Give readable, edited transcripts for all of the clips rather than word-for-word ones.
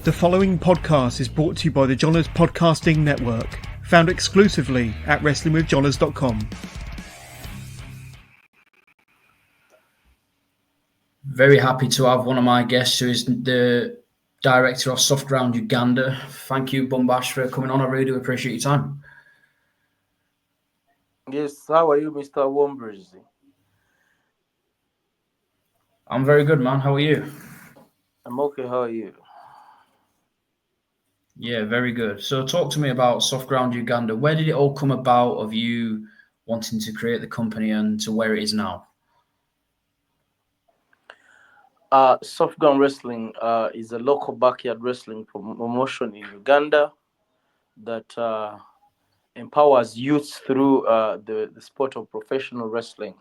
The following podcast is brought to you by the Johners Podcasting Network, found exclusively at WrestlingWithJohners.com. Very happy to have one of my guests who is the director of Soft Ground Uganda. Thank you, Bumbash, for coming on. I really do appreciate your time. Yes, how are you, Mr. Wombridge? I'm very good, man. How are you? I'm okay, how are you? Yeah, very good. So talk to me about Soft Ground Uganda. Where did it all come about of you wanting to create the company and to where it is now? Soft Ground Wrestling is a local backyard wrestling promotion in Uganda that empowers youth through the sport of professional wrestling.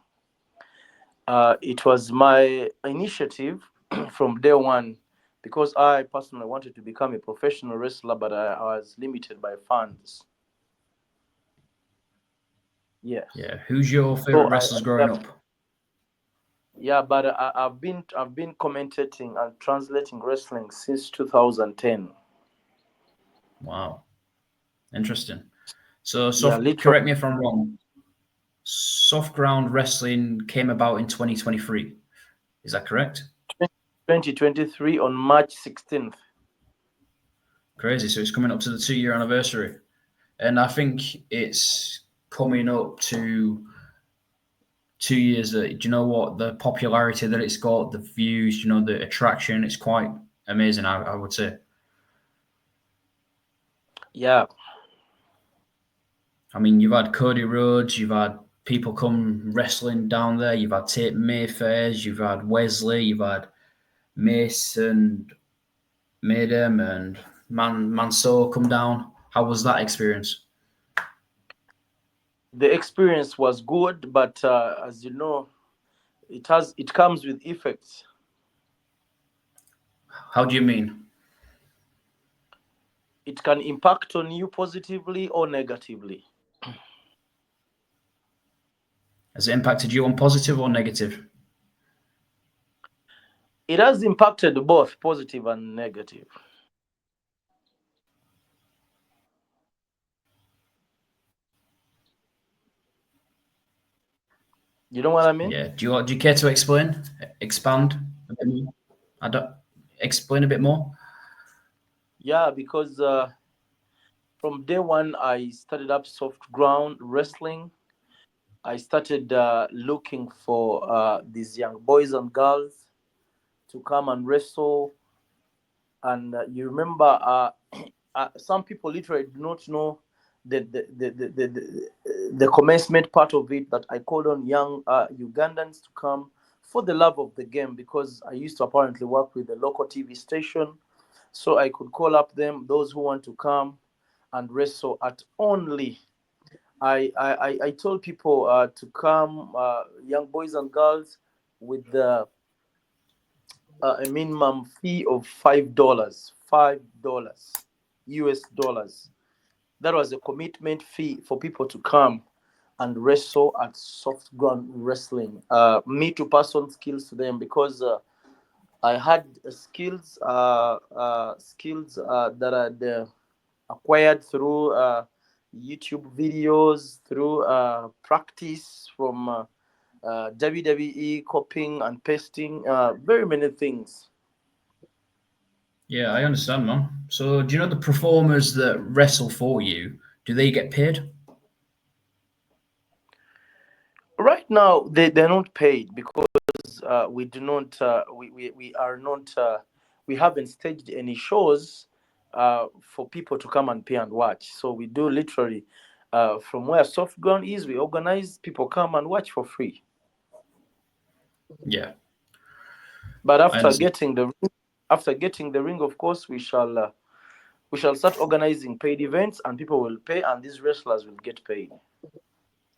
It was my initiative from day one because I personally wanted to become a professional wrestler, but I was limited by funds. Yes. Yeah. Who's your favorite wrestlers growing up? Yeah, but I've been commentating and translating wrestling since 2010. Wow. Interesting. So correct me if I'm wrong. Soft Ground Wrestling came about in 2023. Is that correct? 2023 on March 16th. Crazy. So it's coming up to the 2-year anniversary. And I think it's coming up to 2 years. Do you know what? The popularity that it's got, the views, the attraction, it's quite amazing, I would say. Yeah. I mean, you've had Cody Rhodes, you've had people come wrestling down there, you've had Tate Mayfairs, you've had Wesley, you've had Mace and Madam and Mansoor come down. How was that experience? The experience was good, but as you know, it comes with effects. How do you mean? It can impact on you positively or negatively. Has it impacted you on positive or negative? It has impacted both positive and negative. You know what I mean? Yeah. Do you care to expand a bit more? Explain a bit more. Yeah, because from day one, I started up Soft Ground Wrestling. I started looking for these young boys and girls to come and wrestle. And you remember, some people literally do not know the commencement part of it, that I called on young Ugandans to come for the love of the game, because I used to apparently work with the local TV station. So I could call up those who want to come and wrestle at only. I told people to come, young boys and girls, with a minimum fee of $5 US dollars. That was a commitment fee for people to come and wrestle at Soft Ground Wrestling. Me to pass on skills to them, because I had skills that I'd acquired through YouTube videos, through practice from WWE, copying and pasting, very many things. Yeah, I understand, man. So do you know the performers that wrestle for you, do they get paid? Right now, they're not paid, because we do not, we are not, we haven't staged any shows for people to come and pay and watch. So we do literally, from where Soft Ground is, we organize, people come and watch for free. Yeah. But after getting the ring, of course, we shall start organizing paid events, and people will pay, and these wrestlers will get paid.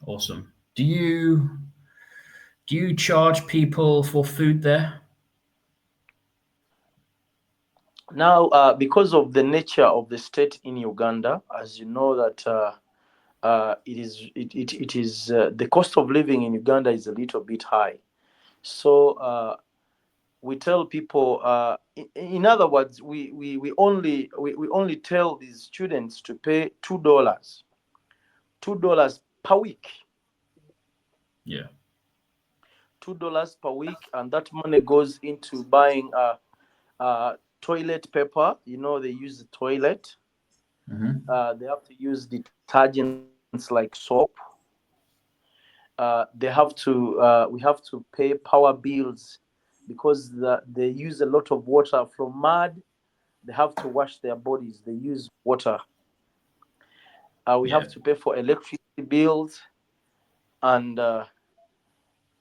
Awesome. Do you charge people for food there? Now, because of the nature of the state in Uganda, as you know that it is the cost of living in Uganda is a little bit high. So we tell people, in other words, we only tell these students to pay $2 per week. Yeah. $2 per week, and that money goes into buying toilet paper. They use the toilet. They have to use detergents like soap. We have to pay power bills because they use a lot of water from mud. They have to wash their bodies. They use water. We Yeah. have to pay for electricity bills, and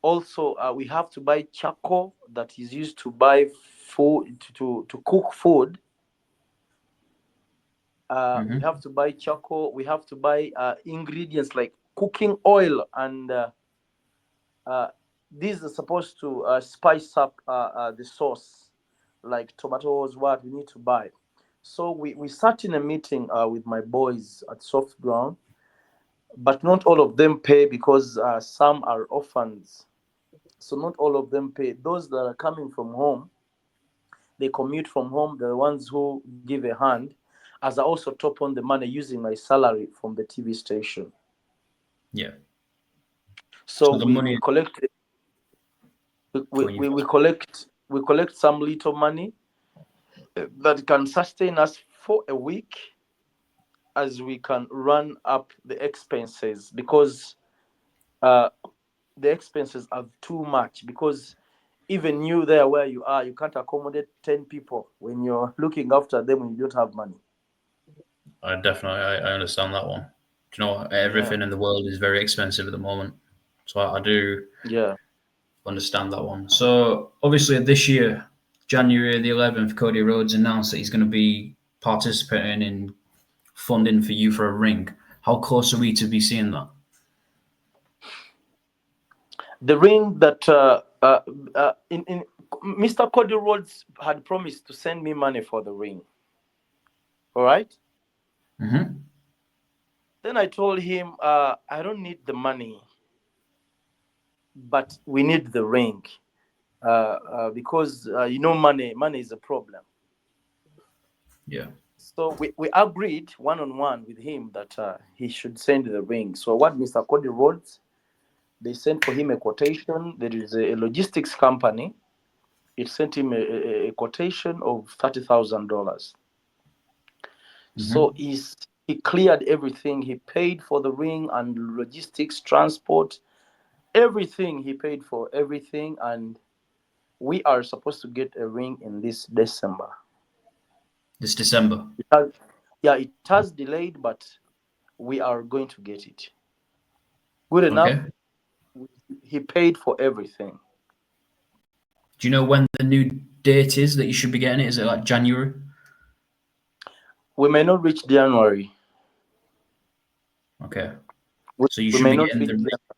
also we have to buy charcoal that is used to buy food to cook food. We have to buy charcoal. We have to buy ingredients like cooking oil, and these are supposed to spice up the sauce, like tomatoes. What we need to buy. So we sat in a meeting with my boys at Soft Ground, but not all of them pay because some are orphans. So not all of them pay. Those that are coming from home, they commute from home. The ones who give a hand, as I also top on the money using my salary from the TV station. Yeah. So So the we money. collect Go on, we collect some little money that can sustain us for a week, as we can run up the expenses, because uh, the expenses are too much. Because even you there where you are, you can't accommodate 10 people when you're looking after them when you don't have money. I understand that one. Do you know Yeah, everything in the world is very expensive at the moment, so I do yeah. understand that one. So obviously this year, January the 11th, Cody Rhodes announced that he's going to be participating in funding for you for a ring. How close are we to be seeing that? The ring that in Mr. Cody Rhodes had promised to send me money for the ring. All right. Mm-hmm. Then I told him, I don't need the money, but we need the ring, because money is a problem. Yeah. So we agreed one on one with him that he should send the ring. So what Mr. Cody Rhodes, they sent for him a quotation. There is a logistics company. It sent him a quotation of $30,000. Mm-hmm. So he cleared everything. He paid for the ring and logistics, transport, everything. He paid for everything, and we are supposed to get a ring in this December. This December. It has delayed, but we are going to get it. Good enough. Okay. He paid for everything. Do you know when the new date is that you should be getting it? Is it like January? We may not reach January. Okay. We, So you we should may be not getting reach the ring January.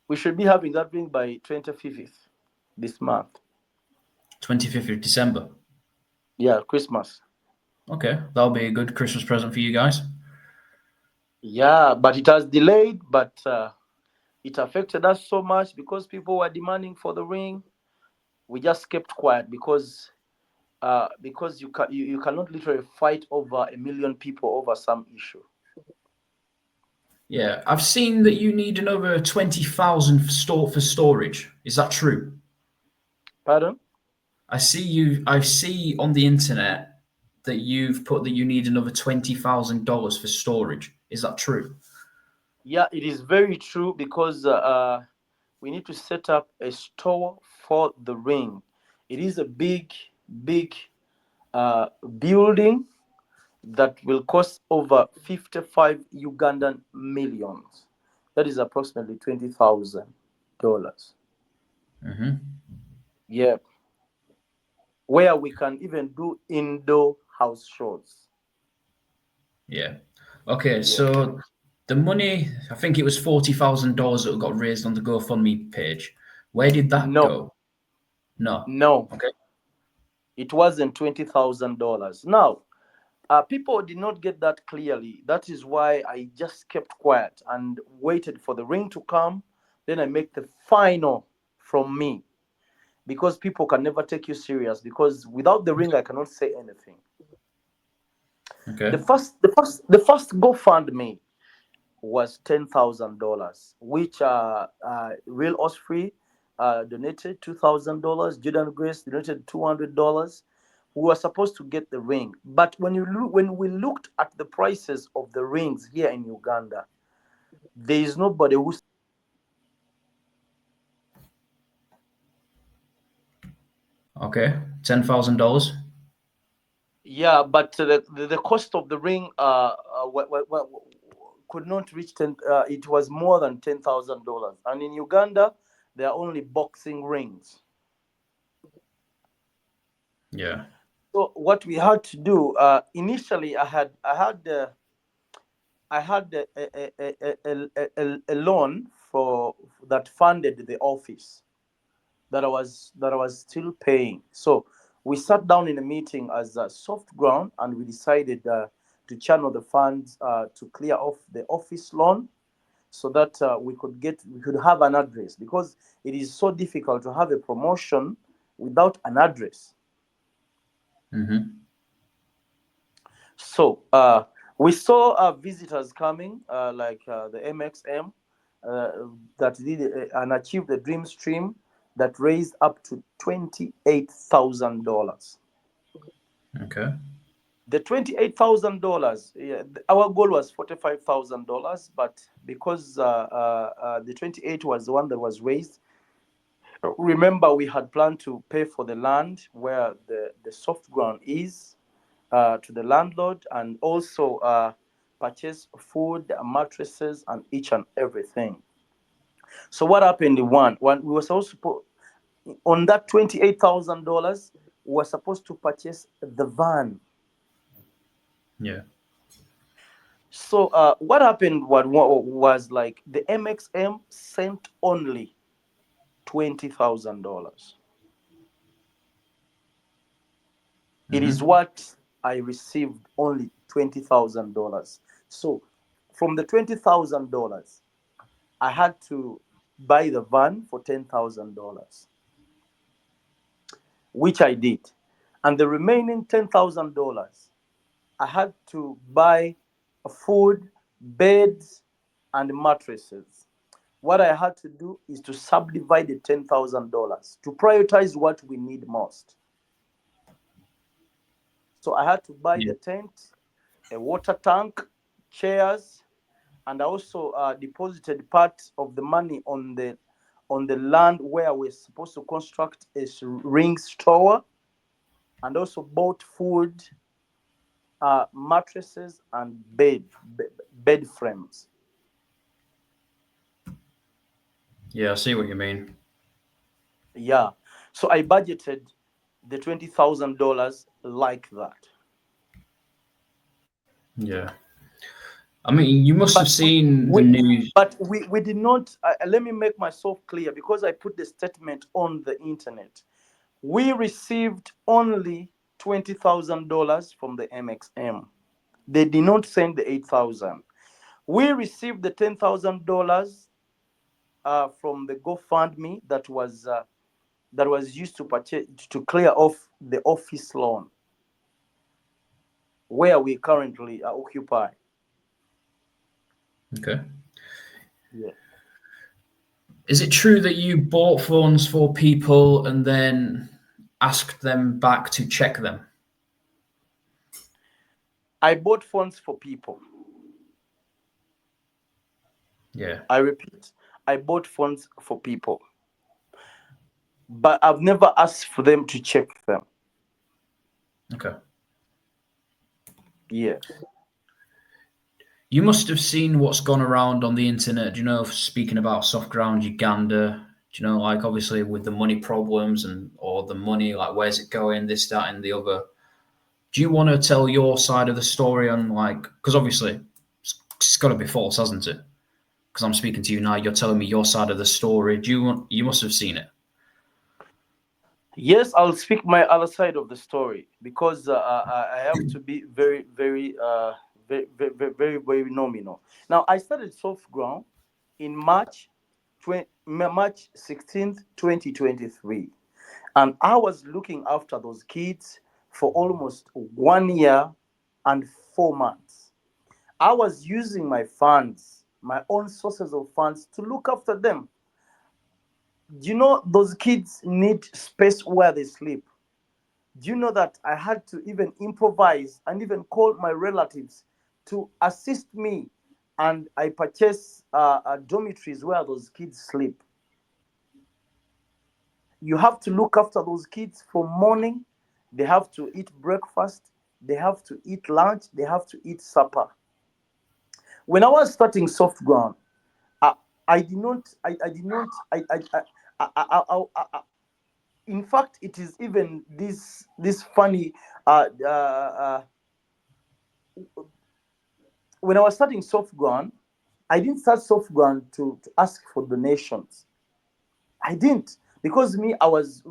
We should be having that ring by 25th this month. 25th of December. Yeah, Christmas. Okay, that'll be a good Christmas present for you guys. Yeah, but it has delayed, but it affected us so much because people were demanding for the ring. We just kept quiet because you cannot literally fight over a million people over some issue. Yeah, I've seen that you need another 20,000 for storage. Is that true? Pardon? I see on the internet that you've put that you need another $20,000 for storage. Is that true? Yeah, it is very true because we need to set up a store for the ring. It is a big building that will cost over 55 Ugandan millions. That is approximately $20,000. Mm-hmm. Yeah, where we can even do indoor house shows. Yeah. Okay, Yeah. so the money, I think it was $40,000 that got raised on the GoFundMe page. Where did that No, go? No. no, Okay. it wasn't $20,000. Now, people did not get that clearly. That is why I just kept quiet and waited for the ring to come. Then I make the final from me. because people can never take you serious, because without the ring I cannot say anything. Okay. The first GoFundMe was $10,000, which Real Osprey donated $2,000. Jordan Grace donated $200. We were supposed to get the ring, but when we looked at the prices of the rings here in Uganda, there is nobody who. Okay. $10,000. Yeah, but the cost of the ring could not reach 10. It was more than $10,000, and in Uganda there are only boxing rings. Yeah. So what we had to do initially, I had a loan for that funded the office that I was still paying. So we sat down in a meeting as a soft ground, and we decided to channel the funds to clear off the office loan, so that we could have an address, because it is so difficult to have a promotion without an address. Mm-hmm. So we saw visitors coming, like the MXM, uh, that did and achieved the dream stream that raised up to $28,000. Okay. The $28,000, yeah, our goal was $45,000, but because the 28 was the one that was raised. Remember, we had planned to pay for the land where the soft ground is, to the landlord, and also purchase food, mattresses, and each and everything. So what happened? One we were supposed to put on that $28,000. We were supposed to purchase the van. Yeah. So what happened? What was like the MXM sent only $20,000. It is Mm-hmm. what I received, only $20,000. So from the $20,000, I had to buy the van for $10,000, which I did. And the remaining $10,000, I had to buy food, beds, and mattresses. What I had to do is to subdivide the $10,000 to prioritize what we need most. So I had to buy Yeah. the tent, a water tank, chairs, and I also deposited part of the money on the land where we're supposed to construct a ring store, and also bought food, mattresses, and bed frames. Yeah. I see what you mean. Yeah, so I budgeted the $20,000 like that. Yeah. I mean, you must have But we seen the we news. but we did not. Let me make myself clear, because I put the statement on the internet. We received only $20,000 from the MXM. They did not send the 8,000. We received the $10,000 from the GoFundMe that was used to purchase, to clear off the office loan where we currently occupy. Okay. Yeah. Is it true that you bought phones for people and then asked them back to check them? I bought phones for people. Yeah. I repeat, I bought phones for people, but I've never asked for them to check them. Okay. Yes. You must have seen what's gone around on the internet, you know, speaking about soft ground Uganda, you know, like obviously with the money problems and or the money, like where's it going, this, that, and the other. Do you want to tell your side of the story on like, because obviously it's got to be false, hasn't it? Because I'm speaking to you now, you're telling me your side of the story. You must have seen it. Yes, I'll speak my other side of the story, because I have to be very, very, very, very, very nominal. Now, I started soft ground in March 16th, 2023. And I was looking after those kids for almost 1 year and 4 months. I was using my funds, my own sources of funds, to look after them. Do you know those kids need space where they sleep? Do you know that I had to even improvise and even call my relatives to assist me? And I purchased dormitories where those kids sleep. You have to look after those kids from morning. They have to eat breakfast, they have to eat lunch, they have to eat supper. When I was starting soft ground, I, I did not, in fact, it is even this funny, uh, uh, uh, when I was starting soft ground, I didn't start soft ground to ask for donations. I didn't, because me, I was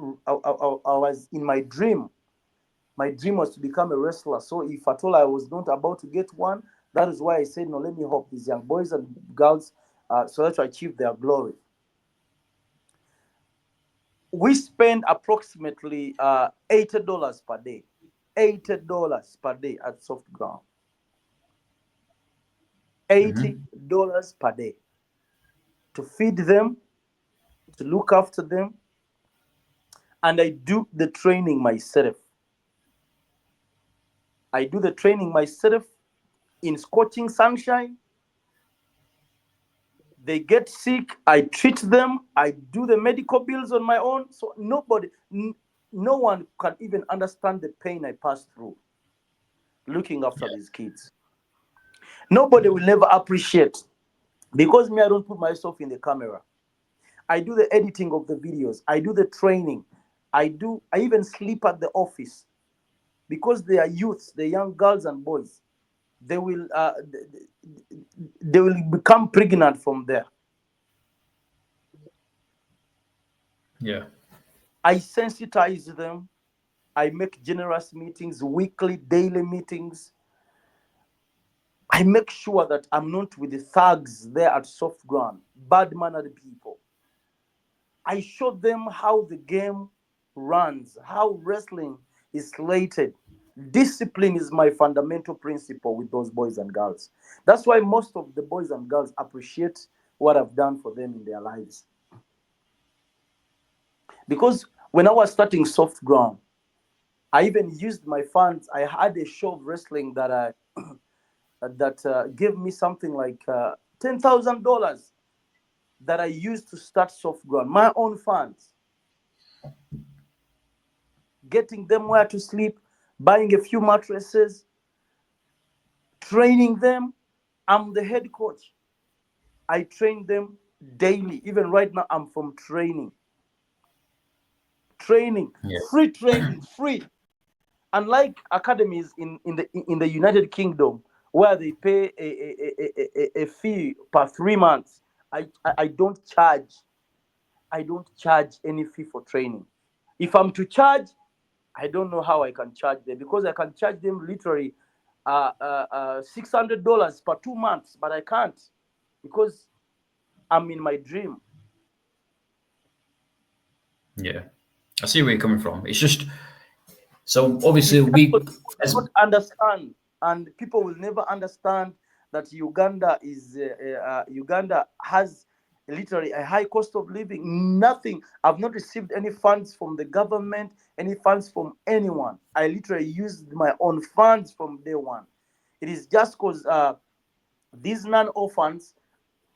in my dream. My dream was to become a wrestler. So if at all I was not about to get one, that is why I said, no, let me help these young boys and girls so that to achieve their glory. We spend approximately $80 per day. $80 per day at soft ground. $80 per day to feed them, to look after them, and I do the training myself. I do the training myself in scorching sunshine. They get sick, I treat them, I do the medical bills on my own. So no one can even understand the pain I pass through looking after these kids. Nobody will never appreciate, because me, I don't put myself in the camera. I do the editing of the videos, I do the training, I even sleep at the office, because they are youths, they're young girls and boys. They will they will become pregnant from there. Yeah. I sensitize them. I make generous meetings, weekly, daily meetings. I make sure that I'm not with the thugs there at soft ground, bad mannered people. I show them how the game runs, how wrestling is slated. Discipline is my fundamental principle with those boys and girls. That's why most of the boys and girls appreciate what I've done for them in their lives. Because when I was starting soft ground, I even used my funds. I had a show of wrestling that gave me something like $10,000 that I used to start soft ground. My own funds, getting them where to sleep, buying a few mattresses, training them. I'm the head coach. I train them daily. Even right now, I'm from training. Training, Yeah. free training, free. Unlike academies in the United Kingdom, where they pay a fee per 3 months, I don't charge. I don't charge any fee for training. If I'm to charge, I don't know how I can charge them, because I can charge them literally $600 per 2 months, but I can't, because I'm in my dream. Yeah. I see where you're coming from. It's just so obviously It's just we what people as will not understand, and people will never understand that Uganda has literally a high cost of living. Nothing. I've not received any funds from the government, any funds from anyone. I literally used my own funds from day one. It is just because these non-orphans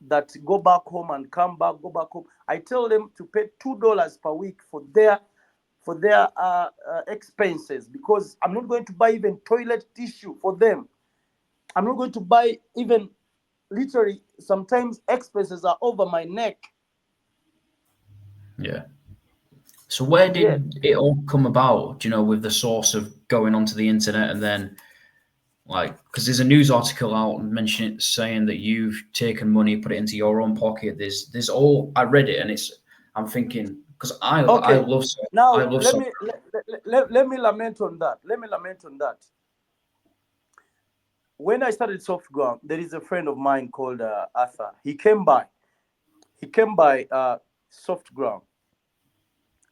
that go back home and come back, go back home, I tell them to pay $2 per week for their expenses, because I'm not going to buy even toilet tissue for them. I'm not going to buy even, literally, sometimes expenses are over my neck. yeah. So where Yeah. did it all come about? Do you know, with the source of going onto the internet and then like because there's a news article out mentioning saying that you've taken money, put it into your own pocket. There's all I read it and it's I'm thinking because I Okay. love I Now love let soccer. me let me lament on that. Let me lament on that. When I started soft ground, there is a friend of mine called Arthur. He came by. Soft ground.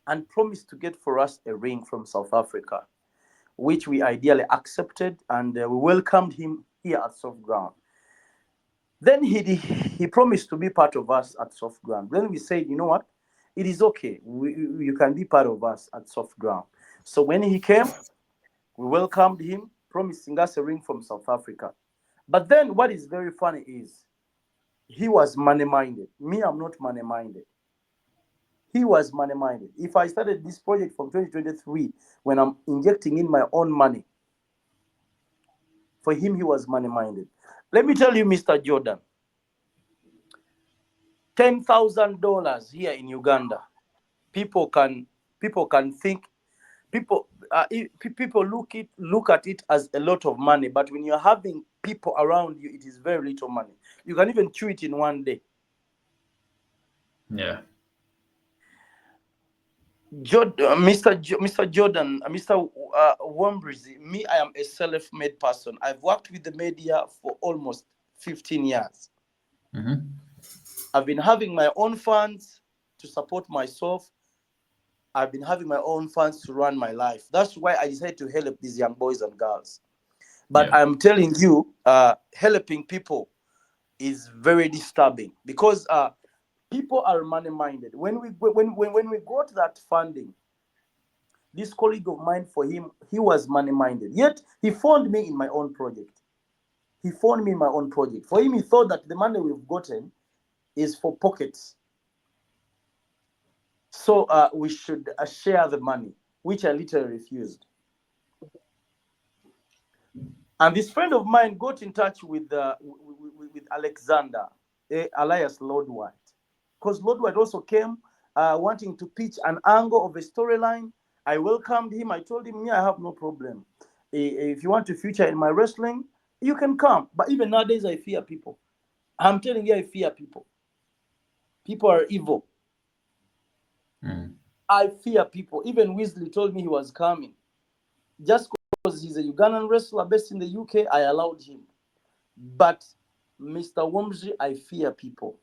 and promised to get for us a ring from South Africa, which we ideally accepted, and we welcomed him here at Soft Ground. Then he promised to be part of us at Soft Ground. Then we said, you know what? It is okay. You can be part of us at Soft Ground. So when he came, we welcomed him, promising us a ring from South Africa. But then what is very funny is he was money-minded. Me, I'm not money-minded. He was money-minded. If I started this project from 2023, when I'm injecting in my own money, for him, he was money-minded. Let me tell you, Mr. Jordan, $10,000 here in Uganda, people can think, people look at it as a lot of money, but when you're having people around you, it is very little money. You can even chew it in one day. Yeah. Mr. Jordan, Mr. Wombrizi, me, I am a self-made person. I've worked with the media for almost 15 years. Mm-hmm. I've been having my own funds to support myself. I've been having my own funds to run my life. That's why I decided to help these young boys and girls. But Yeah. I'm telling you, helping people is very disturbing because people are money-minded. When we got that funding, this colleague of mine, for him, he was money-minded. Yet he phoned me in my own project. For him, he thought that the money we've gotten is for pockets. So we should share the money, which I literally refused. And this friend of mine got in touch with Alexander, alias Lord White, because Lord White also came wanting to pitch an angle of a storyline. I welcomed him. I told him, I have no problem. If you want to feature in my wrestling, you can come. But even nowadays, I fear people. I'm telling you, I fear people. People are evil. Mm. I fear people. Even Weasley told me he was coming. Just because he's a Ugandan wrestler based in the UK, I allowed him. But Mr. Womji, I fear people.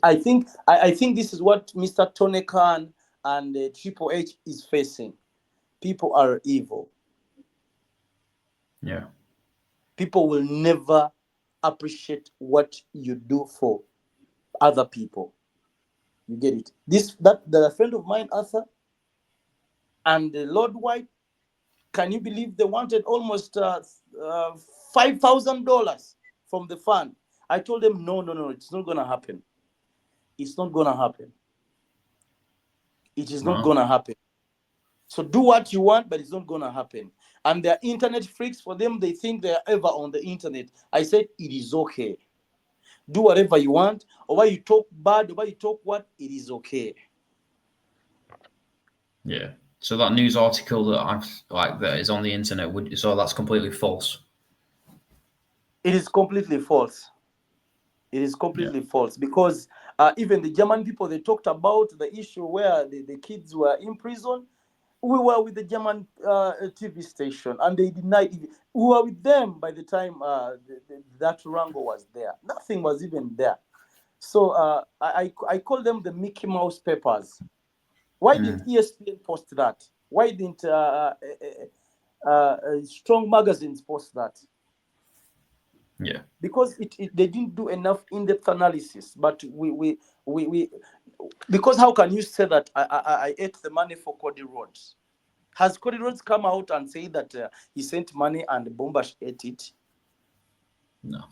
I think this is what Mr. Tony Khan and Triple H is facing. People are evil. Yeah. People will never appreciate what you do for other people. You get it? The friend of mine, Arthur, and Lord White, can you believe they wanted almost $5,000 from the fund? I told them, no, it's not going to happen. It's not going to happen. It is not going to happen. So do what you want, but it's not going to happen. And they're internet freaks. For them, they think they're ever on the internet. I said, it is okay. Do whatever you want, or why you talk bad, or why you talk what, it is okay. Yeah. So that news article that is on the internet, so that's completely false. It is completely false. It is completely false because even the German people, they talked about the issue where the kids were in prison. We were with the German TV station, and they denied it. We were with them by the time that Rango was there. Nothing was even there. So I call them the Mickey Mouse papers. Why didn't ESPN post that? Why didn't Strong Magazines post that? Yeah. Because they didn't do enough in-depth analysis. But we because how can you say that I ate the money for Cody Rhodes? Has Cody Rhodes come out and say that he sent money and Bumbash ate it? No.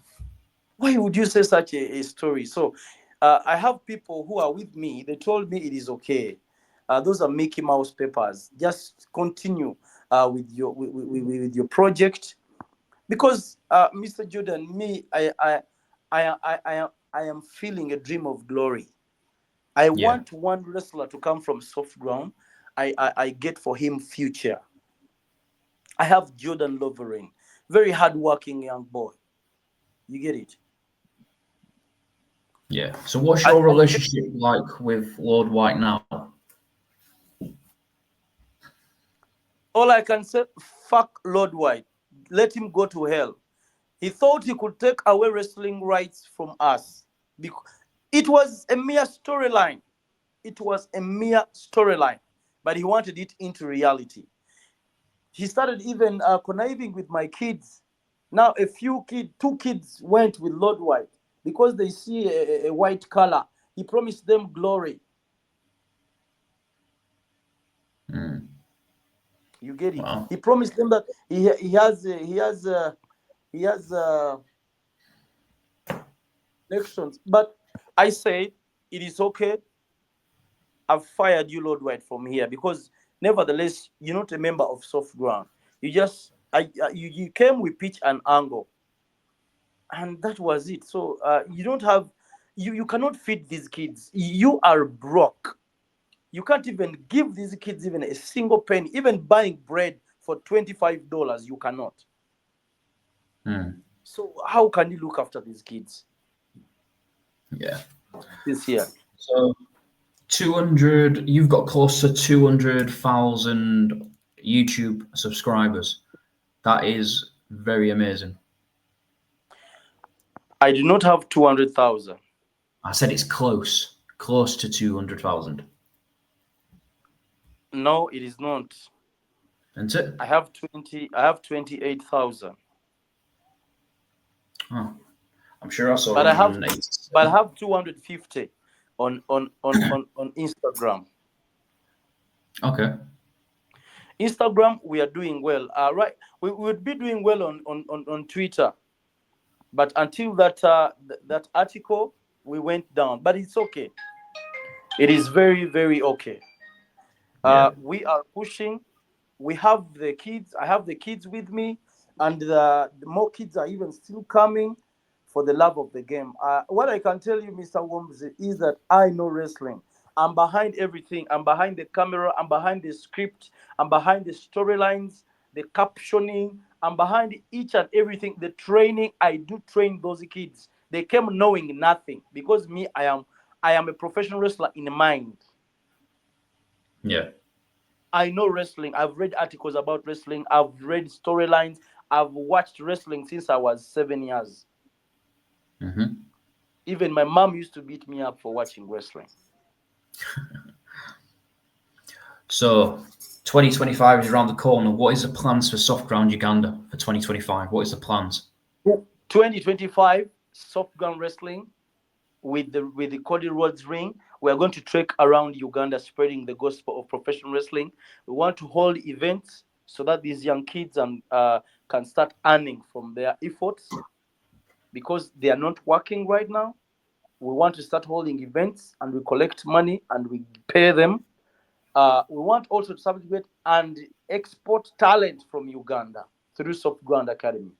Why would you say such a story? So I have people who are with me. They told me it is okay. Those are Mickey Mouse papers. Just continue with your project. Because Mr. Jordan, me, I am feeling a dream of glory. I want one wrestler to come from soft ground. I get for him future. I have Jordan Lovering, very hardworking young boy. You get it? Yeah. So what's your relationship like with Lord White now? All I can say, fuck Lord White. Let him go to hell. He thought he could take away wrestling rights from us. Because it was a mere storyline. It was a mere storyline. but he wanted it into reality. He started even conniving with my kids. Now, two kids went with Lord White because they see a white color. He promised them glory. You get it? Wow. He promised them that he has elections. But I said it is okay. I've fired you, Lord White, from here because nevertheless you're not a member of Soft Ground. You came with pitch and angle, and that was it. So you don't have you cannot feed these kids. You are broke. You can't even give these kids even a single penny. Even buying bread for $25, you cannot. So how can you look after these kids? Yeah. This year. So 200. You've got close to 200,000 YouTube subscribers. That is very amazing. I do not have 200,000. I said it's close to 200,000. No, it is not. Isn't it? I have 28,000. Oh, I'm sure I saw. But I have 250 on Instagram. Okay. Instagram, we are doing well. Right, we would be doing well on Twitter, but until that article, we went down. But it's okay. It is very, very okay. We are pushing. We have the kids. I have the kids with me, and the more kids are even still coming for the love of the game. What I can tell you, Mr. Worms, is that I know wrestling. I'm behind everything. I'm behind the camera. I'm behind the script. I'm behind the storylines, the captioning. I'm behind each and everything. The training. I do train those kids. They came knowing nothing because me, I am a professional wrestler in mind. Yeah. I know wrestling. I've read articles about wrestling. I've read storylines. I've watched wrestling since I was 7 years. Even my mom used to beat me up for watching wrestling. So 2025 is around the corner. What is the plans for Soft Ground Uganda for 2025? What is the plans? 2025 Soft Ground Wrestling with the Cody Rhodes ring. We are going to trek around Uganda, spreading the gospel of professional wrestling. We want to hold events so that these young kids can start earning from their efforts because they are not working right now. We want to start holding events and we collect money and we pay them. We want also to subjugate and export talent from Uganda through Soft Ground Academy.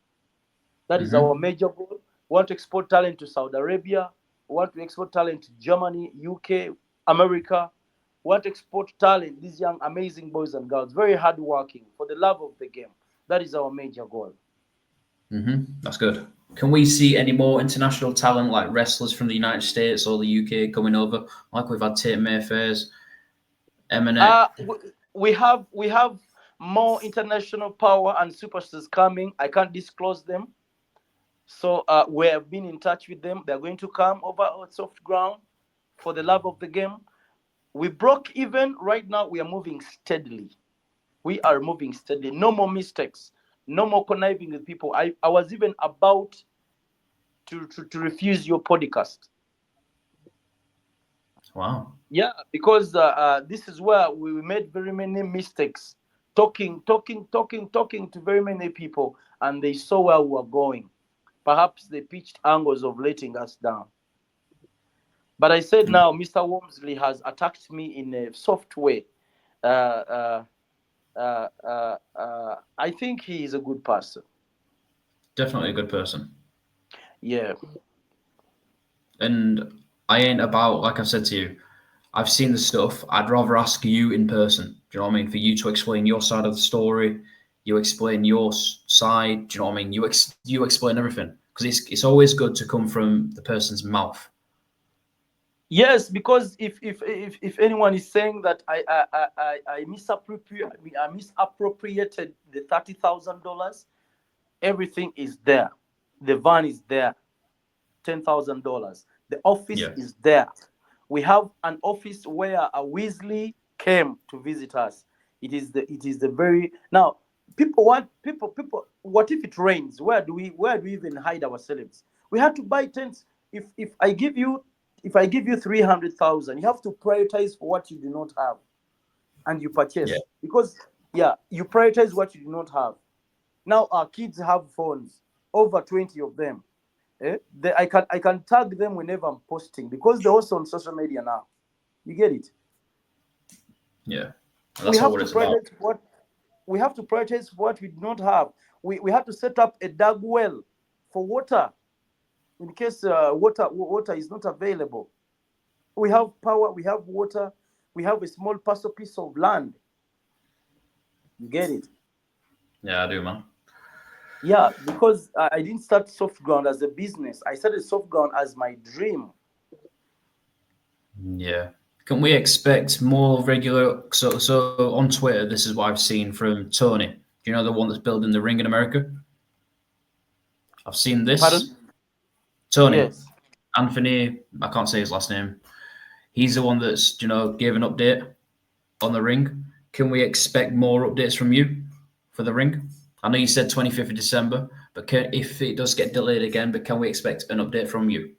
That is our major goal. We want to export talent to Saudi Arabia. We want to export talent to Germany, UK, America. We want to export talent, these young, amazing boys and girls, very hardworking, for the love of the game. That is our major goal. That's good. Can we see any more international talent, like wrestlers from the United States or the UK, coming over, like we've had Tate Mayfair's, Eminem? We have more international power and superstars coming. I can't disclose them. So we have been in touch with them. They're going to come over our Soft Ground for the love of the game. We broke even. Right now, we are moving steadily. We are moving steadily. No more mistakes. No more conniving with people. I was even about to refuse your podcast. Wow. Yeah, because this is where we made very many mistakes. Talking to very many people, and they saw where we were going. Perhaps they pitched angles of letting us down. But I said now, Mr. Wormsley has attacked me in a soft way. I think he is a good person. Definitely a good person. Yeah. And I ain't about, like I said to you, I've seen the stuff. I'd rather ask you in person. Do you know what I mean? For you to explain your side of the story, you explain your side. Do you know what I mean? You explain everything, because it's always good to come from the person's mouth. Yes, because if anyone is saying that I misappropriated the $30,000, everything is there. The van is there, $10,000. The office is there. We have an office where a Weasley came to visit us. It is the very now people. What if it rains? Where do we even hide ourselves? We had to buy tents. If I give you 300,000, you have to prioritize for what you do not have, and you Yeah. purchase, because you prioritize what you do not have. Now our kids have phones, over 20 of them. I can tag them whenever I'm posting, because they're also on social media now. You get it? Yeah. And We that's all have what to it's about. prioritize what we do not have. We have to set up a dug well for water in case water is not available. We have power, we have water, we have a small parcel piece of land. You get it? Yeah, I do, man. Yeah, because I didn't start soft ground as a business. I started soft ground as my dream. Yeah. Can we expect more regular? So on Twitter, this is what I've seen from Tony. Do you know the one that's building the ring in America? I've seen this. Pardon? Tony, Yes. Anthony, I can't say his last name. He's the one that's, gave an update on the ring. Can we expect more updates from you for the ring? I know you said 25th of December, but if it does get delayed again, but can we expect an update from you?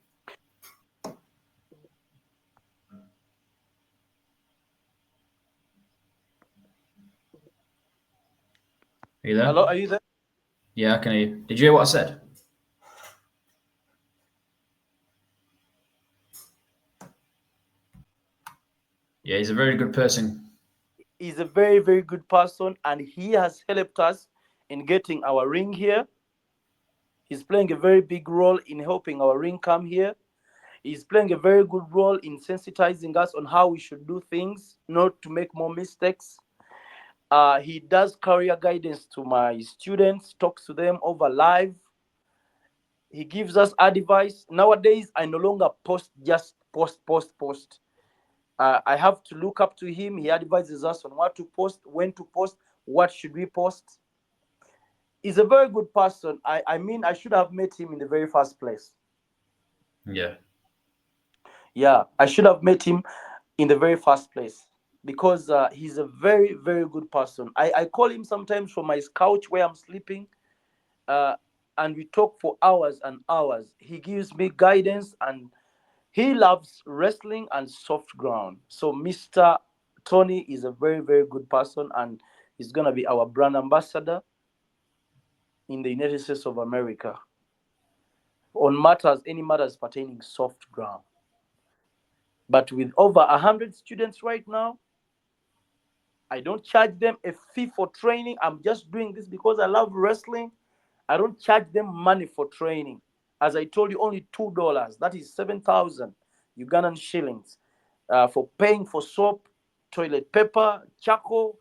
Are you there? Hello, are you there? Yeah, I can hear you. Did you hear what I said? Yeah, he's a very good person. He's a very, very good person, and he has helped us in getting our ring here. He's playing a very big role in helping our ring come here. He's playing a very good role in sensitizing us on how we should do things, not to make more mistakes. He does career guidance to my students, talks to them over live. He gives us advice. Nowadays, I no longer post, just post. I have to look up to him. He advises us on what to post, when to post, what should we post. He's a very good person. I mean, I should have met him in the very first place. Yeah. Yeah, I should have met him in the very first place, because he's a very, very good person. I call him sometimes from my couch where I'm sleeping, uh, and we talk for hours and hours. He gives me guidance, and he loves wrestling and soft ground. So Mr. Tony is a very, very good person, and he's gonna be our brand ambassador in the United States of America on any matters pertaining soft ground. But with over 100 students right now, I don't charge them a fee for training. I'm just doing this because I love wrestling. I don't charge them money for training. As I told you, only $2. That is 7,000 Ugandan shillings for paying for soap, toilet paper, charcoal.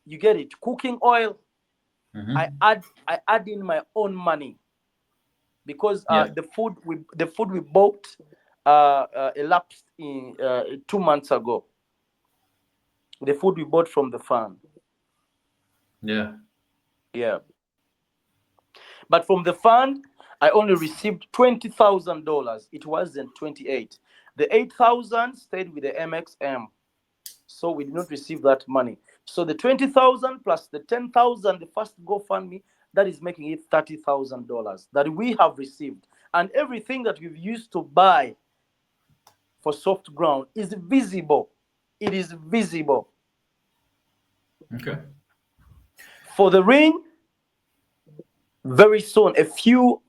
You get it. Cooking oil. I Hmm. add I add in my own money, because Yeah. the food we bought elapsed in 2 months ago. The food we bought from the farm. Yeah. Yeah. But from the fund, I only received $20,000. It wasn't 28. The 8,000 stayed with the MXM, so we did not receive that money. So the 20,000 plus the 10,000, the first GoFundMe, that is making it $30,000 that we have received, and everything that we've used to buy for soft ground is visible. It is visible. Okay. For the ring, very soon, a few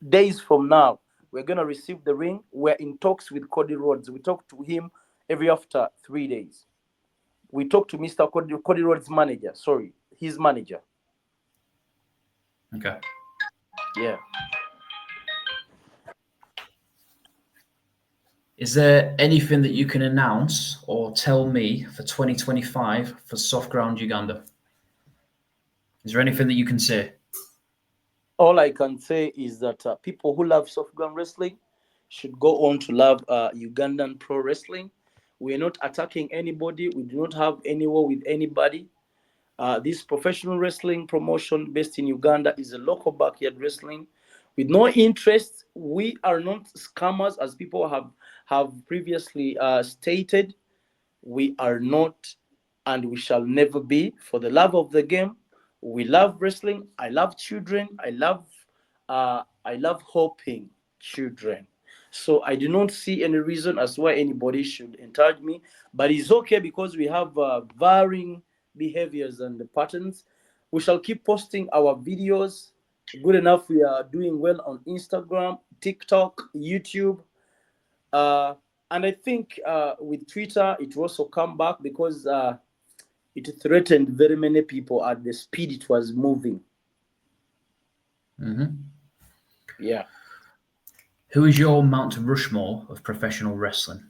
days from now, we're going to receive the ring. We're in talks with Cody Rhodes. We talk to him every after 3 days. We talk to Mr. Cody Rhodes' manager. Sorry, his manager. Okay. Yeah. Is there anything that you can announce or tell me for 2025 for Soft Ground Uganda? Is there anything that you can say? All I can say is that people who love soft ground wrestling should go on to love Ugandan pro wrestling. We're not attacking anybody. We do not have any war with anybody. This professional wrestling promotion based in Uganda is a local backyard wrestling with no interest. We are not scammers, as people have previously stated. We are not, and we shall never be. For the love of the game, we love wrestling. I love children. I love helping children. So I do not see any reason as why anybody should encourage me. But it's okay because we have varying behaviors and patterns. We shall keep posting our videos. Good enough, we are doing well on Instagram, TikTok, YouTube. And I think with Twitter, it will also come back because it threatened very many people at the speed it was moving. Mm-hmm. Yeah. Who is your Mount Rushmore of professional wrestling?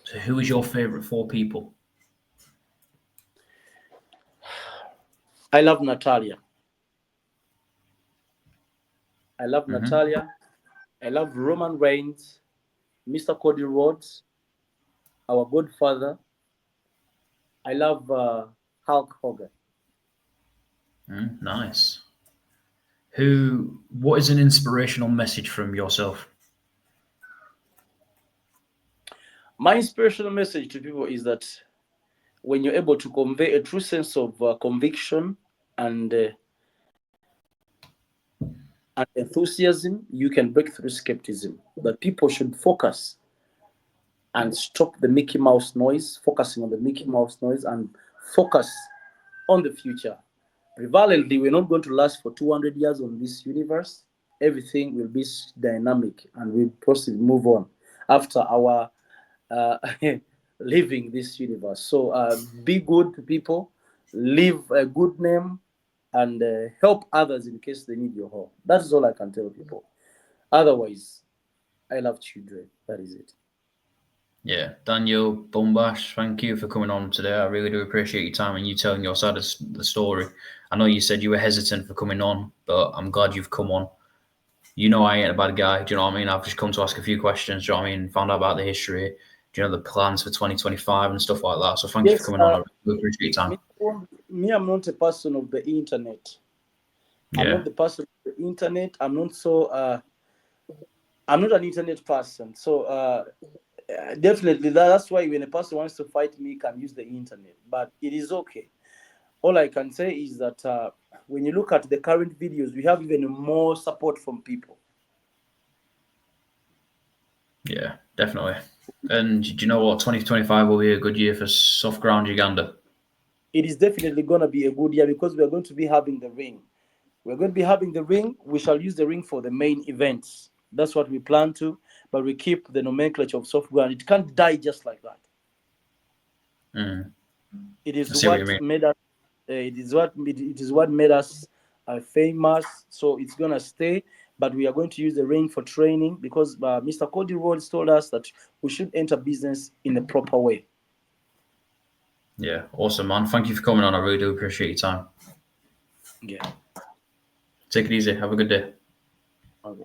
So who is your favourite 4 people? I love Natalia. I love Mm-hmm. Natalia. I love Roman Reigns, Mr. Cody Rhodes, our Godfather. I love Hulk Hogan. Nice. What is an inspirational message from yourself? My inspirational message to people is that when you're able to convey a true sense of conviction and enthusiasm, you can break through skepticism. That people should focus and stop the Mickey Mouse noise, focusing on the Mickey Mouse noise and focus on the future. Prevalently, we're not going to last for 200 years on this universe. Everything will be dynamic and we'll proceed, move on after our leaving this universe. So be good to people, leave a good name, and help others in case they need your help. That is all I can tell people. Otherwise, I love children. That is it. Yeah, Daniel Bumbash, thank you for coming on today. I really do appreciate your time and you telling your side of the story. I know you said you were hesitant for coming on, but I'm glad you've come on. You know I ain't a bad guy, do you know what I mean? I've just come to ask a few questions, do you know what I mean? Found out about the history, do you know, the plans for 2025 and stuff like that. So thank you for coming on. I really appreciate your time. Me, I'm not a person of the internet. Yeah. I'm not the person of the internet. I'm not an internet person. So definitely that's why when a person wants to fight me, can use the internet. But it is okay. All I can say is that when you look at the current videos, we have even more support from people. Yeah, definitely. And do you know what? 2025 will be a good year for soft ground Uganda. It is definitely going to be a good year because we are going to be having the ring. We're going to be having the ring. We shall use the ring for the main events. That's what we plan to. But we keep the nomenclature of soft ground. It can't die just like that. It is what made us. It is what made us famous. So it's gonna stay. But we are going to use the ring for training because Mr. Cody Rhodes told us that we should enter business in a proper way. Yeah, awesome, man. Thank you for coming on. I really do appreciate your time. Yeah. Take it easy. Have a good day. Okay.